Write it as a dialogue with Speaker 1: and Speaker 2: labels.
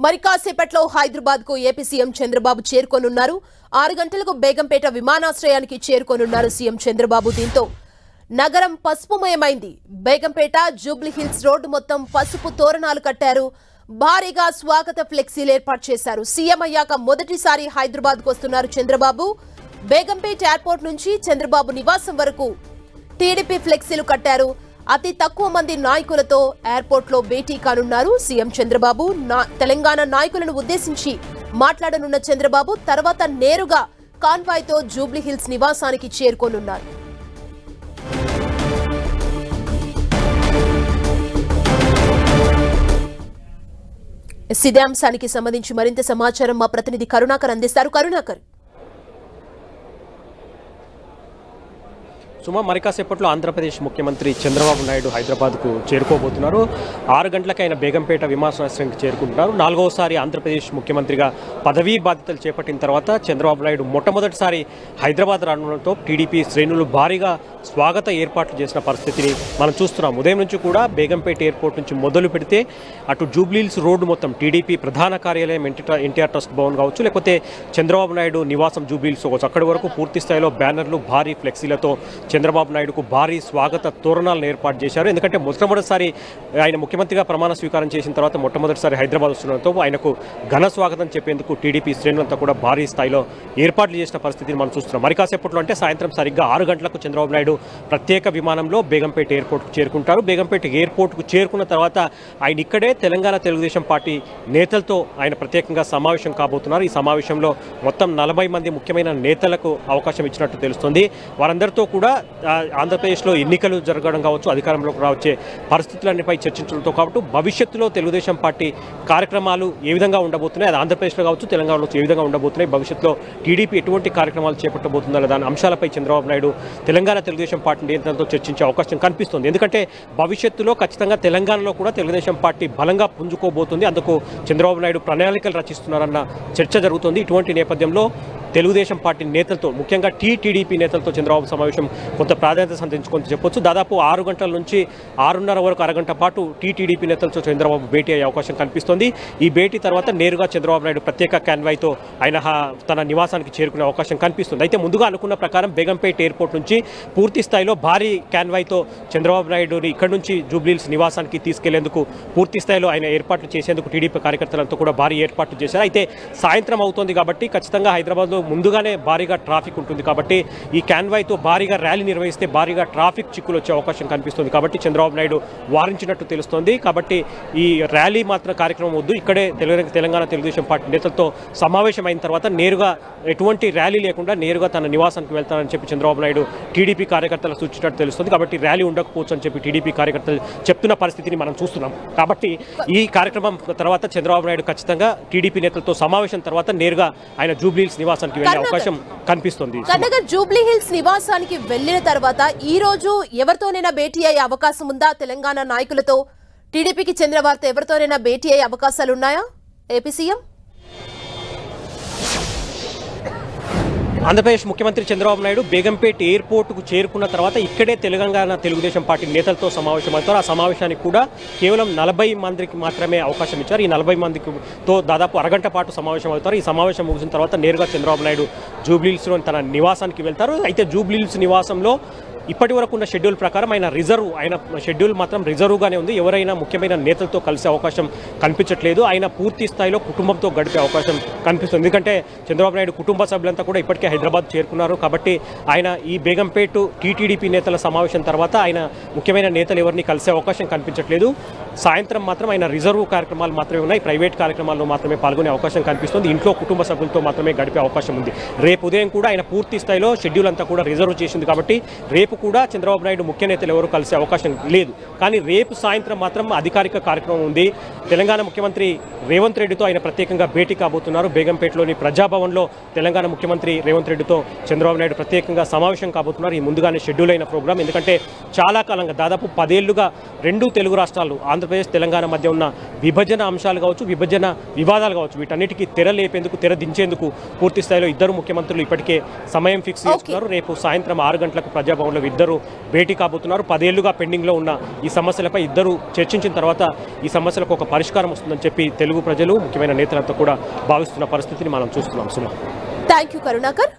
Speaker 1: మరి కాసేపట్లో హైదరాబాద్ కు ఏపీ సీఎం చంద్రబాబు చేరుకోనున్నారు. 6 గంటలకు బేగంపేట విమానాశ్రయానికి చేరుకోనున్నారు సీఎం చంద్రబాబు. దీంతో నగరం పసుపుమయమైంది. బేగంపేట జూబ్లీ హిల్స్ రోడ్డు మొత్తం పసుపు తోరణాలు కట్టారు. భారీగా స్వాగత ఫ్లెక్సీలు ఏర్పాటు చేశారు. సీఎం అయ్యాక మొదటిసారి హైదరాబాద్ కు వస్తున్నారు చంద్రబాబు. బేగంపేట ఎయిర్పోర్ట్ నుంచి చంద్రబాబు నివాసం వరకు టీడీపీ ఫ్లెక్సీలు కట్టారు. అతి తక్కువ మంది నాయకులతో ఎయిర్పోర్ట్ లో భేటీ కానున్నారు సీఎం చంద్రబాబు. తెలంగాణ నాయకులను ఉద్దేశించి మాట్లాడనున్న చంద్రబాబు తర్వాత నేరుగా కాన్వాయ్ తో జూబ్లీ హిల్స్ నివాసానికి చేరుకోనున్నారు. ఇదే అంశానికి సంబంధించి మరింత సమాచారం మా ప్రతినిధి కరుణాకర్ అందిస్తారు. కరుణాకర్,
Speaker 2: మరి కాసేపట్లో ఆంధ్రప్రదేశ్ ముఖ్యమంత్రి చంద్రబాబు నాయుడు హైదరాబాద్కు చేరుకోబోతున్నారు. 6 గంటలకు ఆయన బేగంపేట విమానాశ్రయానికి చేరుకుంటున్నారు. 4వసారి ఆంధ్రప్రదేశ్ ముఖ్యమంత్రిగా పదవీ బాధ్యతలు చేపట్టిన తర్వాత చంద్రబాబు నాయుడు మొట్టమొదటిసారి హైదరాబాద్ రావడంతో టీడీపీ శ్రేణులు భారీగా స్వాగత ఏర్పాట్లు చేసిన పరిస్థితిని మనం చూస్తున్నాం. ఉదయం నుంచి కూడా బేగంపేట ఎయిర్పోర్ట్ నుంచి మొదలు పెడితే అటు జూబ్లీహిల్స్ రోడ్డు మొత్తం టీడీపీ ప్రధాన కార్యాలయం ఎన్టీఆర్ ట్రస్ట్ భవన్ కావచ్చు, లేకపోతే చంద్రబాబు నాయుడు నివాసం జూబ్లీహిల్స్ కావచ్చు, అక్కడి వరకు పూర్తి స్థాయిలో బ్యానర్లు భారీ ఫ్లెక్సీలతో చంద్రబాబు నాయుడుకు భారీ స్వాగత తోరణాలను ఏర్పాటు చేశారు. ఎందుకంటే మొట్టమొదటిసారి ఆయన ముఖ్యమంత్రిగా ప్రమాణ స్వీకారం చేసిన తర్వాత మొట్టమొదటిసారి హైదరాబాద్ వస్తుండటంతో ఆయనకు ఘన స్వాగతం చెప్పేందుకు టీడీపీ శ్రేణులంతా కూడా భారీ స్థాయిలో ఏర్పాట్లు చేసిన పరిస్థితిని మనం చూస్తున్నాం. మరి కాసేపట్లో అంటే సాయంత్రం సరిగ్గా 6 గంటలకు చంద్రబాబు నాయుడు ప్రత్యేక విమానంలో బేగంపేట ఎయిర్పోర్ట్కు చేరుకుంటారు. బేగంపేట ఎయిర్పోర్ట్కు చేరుకున్న తర్వాత ఆయన ఇక్కడే తెలంగాణ తెలుగుదేశం పార్టీ నేతలతో ఆయన ప్రత్యేకంగా సమావేశం కాబోతున్నారు. ఈ సమావేశంలో మొత్తం 40 మంది ముఖ్యమైన నేతలకు అవకాశం ఇచ్చినట్టు తెలుస్తుంది. వారందరితో కూడా ఆంధ్రప్రదేశ్లో ఎన్నికలు జరగడం కావచ్చు, అధికారంలోకి రావచ్చే పరిస్థితులన్నిపై చర్చించడంతో కాబట్టి భవిష్యత్తులో తెలుగుదేశం పార్టీ కార్యక్రమాలు ఏ విధంగా ఉండబోతున్నాయి, అది ఆంధ్రప్రదేశ్లో కావచ్చు తెలంగాణలో ఏ విధంగా ఉండబోతున్నాయి, భవిష్యత్తులో టీడీపీ ఎటువంటి కార్యక్రమాలు చేపట్టబోతుందో దాని అంశాలపై చంద్రబాబు నాయుడు తెలంగాణ తెలుగుదేశం పార్టీ నేతలతో చర్చించే అవకాశం కనిపిస్తుంది. ఎందుకంటే భవిష్యత్తులో ఖచ్చితంగా తెలంగాణలో కూడా తెలుగుదేశం పార్టీ బలంగా పుంజుకోబోతుంది. అందుకు చంద్రబాబు నాయుడు ప్రణాళికలు రచిస్తున్నారన్న చర్చ జరుగుతుంది. ఇటువంటి నేపథ్యంలో తెలుగుదేశం పార్టీ నేతలతో ముఖ్యంగా టీడీపీ నేతలతో చంద్రబాబు సమావేశం కొంత ప్రాధాన్యత సంతరించుకొని చెప్పొచ్చు. దాదాపు 6 గంటల నుంచి 6:30 వరకు అరగంట పాటు టీడీపీ నేతలతో చంద్రబాబు భేటీ అయ్యే అవకాశం కనిపిస్తోంది. ఈ భేటీ తర్వాత నేరుగా చంద్రబాబు నాయుడు ప్రత్యేక కాన్వాయ్తో ఆయన తన నివాసానికి చేరుకునే అవకాశం కనిపిస్తుంది. అయితే ముందుగా అనుకున్న ప్రకారం బేగంపేట ఎయిర్పోర్ట్ నుంచి పూర్తి స్థాయిలో భారీ కాన్వాయ్తో చంద్రబాబు నాయుడుని ఇక్కడి నుంచి జూబ్లీహిల్స్ నివాసానికి తీసుకెళ్లేందుకు పూర్తి స్థాయిలో ఆయన ఏర్పాట్లు చేసేందుకు టీడీపీ కార్యకర్తలంతా కూడా భారీ ఏర్పాట్లు చేశారు. అయితే సాయంత్రం అవుతోంది కాబట్టి ఖచ్చితంగా హైదరాబాద్లో ముందుగానే భారీగా ట్రాఫిక్ ఉంటుంది కాబట్టి ఈ కాన్వాయ్తో భారీగా ర్యాలీ నిర్వహిస్తే భారీగా ట్రాఫిక్ చిక్కులు వచ్చే అవకాశం కనిపిస్తుంది. కాబట్టి చంద్రబాబు నాయుడు వారించినట్టు తెలుస్తోంది. కాబట్టి ఈ ర్యాలీ మాత్రం కార్యక్రమం వద్దు, ఇక్కడే తెలంగాణ తెలుగుదేశం పార్టీ నేతలతో సమావేశం అయిన తర్వాత నేరుగా ఎటువంటి ర్యాలీ లేకుండా నేరుగా తన నివాసానికి వెళ్తానని చెప్పి చంద్రబాబు నాయుడు టీడీపీ కార్యకర్తలకు సూచించినట్టు తెలుస్తుంది. కాబట్టి ర్యాలీ ఉండకపోవచ్చు అని చెప్పి టీడీపీ కార్యకర్తలు చెప్తున్న పరిస్థితిని మనం చూస్తున్నాం. కాబట్టి ఈ కార్యక్రమం తర్వాత చంద్రబాబు నాయుడు ఖచ్చితంగా టీడీపీ నేతలతో సమావేశం తర్వాత నేరుగా ఆయన జూబ్లీహిల్స్ నివాసానికి వెళ్ళే అవకాశం కనిపిస్తుంది.
Speaker 1: జూబ్లీ హిల్స్ నివాసానికి వెళ్లిన తర్వాత ఈ రోజు ఎవరితోనైనా భేటీ అయ్యే అవకాశం ఉందా? తెలంగాణ నాయకులతో టీడీపీకి చెందిన వారితో ఎవరితోనైనా భేటీ అయ్యే అవకాశాలు ఉన్నాయా ఏపీ సీఎం?
Speaker 2: ఆంధ్రప్రదేశ్ ముఖ్యమంత్రి చంద్రబాబు నాయుడు బేగంపేట ఎయిర్పోర్ట్కు చేరుకున్న తర్వాత ఇక్కడే తెలంగాణ తెలుగుదేశం పార్టీ నేతలతో సమావేశం అవుతారు. ఆ సమావేశానికి కూడా కేవలం 40 మందికి మాత్రమే అవకాశం ఇచ్చారు. ఈ 40 మందితో దాదాపు అరగంట పాటు సమావేశం అవుతారు. ఈ సమావేశం ముగిసిన తర్వాత నేరుగా చంద్రబాబు నాయుడు జూబ్లీహిల్స్లో తన నివాసానికి వెళ్తారు. అయితే జూబ్లీహిల్స్ నివాసంలో ఇప్పటి వరకు ఉన్న షెడ్యూల్ ప్రకారం ఆయన షెడ్యూల్ మాత్రం రిజర్వ్గానే ఉంది. ఎవరైనా ముఖ్యమైన నేతలతో కలిసే అవకాశం కనిపించట్లేదు. ఆయన పూర్తి స్థాయిలో కుటుంబంతో గడిపే అవకాశం కనిపిస్తుంది. ఎందుకంటే చంద్రబాబు నాయుడు కుటుంబ సభ్యులంతా కూడా ఇప్పటికే హైదరాబాద్ చేరుకున్నారు. కాబట్టి ఆయన ఈ బేగంపేట టీడీపీ నేతల సమావేశం తర్వాత ఆయన ముఖ్యమైన నేతలు ఎవరిని కలిసే అవకాశం కనిపించట్లేదు. సాయంత్రం మాత్రం ఆయన రిజర్వ్ కార్యక్రమాలు మాత్రమే ఉన్నాయి, ప్రైవేట్ కార్యక్రమాల్లో మాత్రమే పాల్గొనే అవకాశం కనిపిస్తుంది. ఇంట్లో కుటుంబ సభ్యులతో మాత్రమే గడిపే అవకాశం ఉంది. రేపు ఉదయం కూడా ఆయన పూర్తి స్థాయిలో షెడ్యూల్ అంతా కూడా రిజర్వ్ చేసింది. కాబట్టి రేపు కూడా చంద్రబాబు నాయుడు ముఖ్య నేతలు ఎవరు కలిసే అవకాశం లేదు. కానీ రేపు సాయంత్రం మాత్రం అధికారిక కార్యక్రమం ఉంది. తెలంగాణ ముఖ్యమంత్రి రేవంత్ రెడ్డితో ఆయన ప్రత్యేకంగా భేటీ కాబోతున్నారు. బేగంపేటలోని ప్రజాభవన్లో తెలంగాణ ముఖ్యమంత్రి రేవంత్ రెడ్డితో చంద్రబాబు నాయుడు ప్రత్యేకంగా సమావేశం కాబోతున్నారు. ఈ ముందుగానే షెడ్యూల్ అయిన ప్రోగ్రాం. ఎందుకంటే చాలా కాలంగా దాదాపు 10 ఏళ్లుగా 2 తెలుగు రాష్ట్రాలు ఆంధ్రప్రదేశ్ తెలంగాణ మధ్య ఉన్న విభజన అంశాలు కావచ్చు, విభజన వివాదాలు కావచ్చు, వీటన్నిటికీ తెర దించేందుకు పూర్తి స్థాయిలో ఇద్దరు ముఖ్యమంత్రులు ఇప్పటికే సమయం ఫిక్స్ చేసుకున్నారు. రేపు సాయంత్రం 6 గంటలకు ప్రజాభవన్లో ఇద్దరు భేటీ కాబోతున్నారు. 10 ఏళ్లుగా పెండింగ్లో ఉన్న ఈ సమస్యలపై ఇద్దరు చర్చించిన తర్వాత ఈ సమస్యలకు ఒక పరిష్కారం వస్తుందని చెప్పి తెలుగు ప్రజలు ముఖ్యమైన నేతలంతా కూడా భావిస్తున్న పరిస్థితిని మనం చూస్తున్నాం. సుమా,
Speaker 1: థ్యాంక్ యూ కరుణాకర్.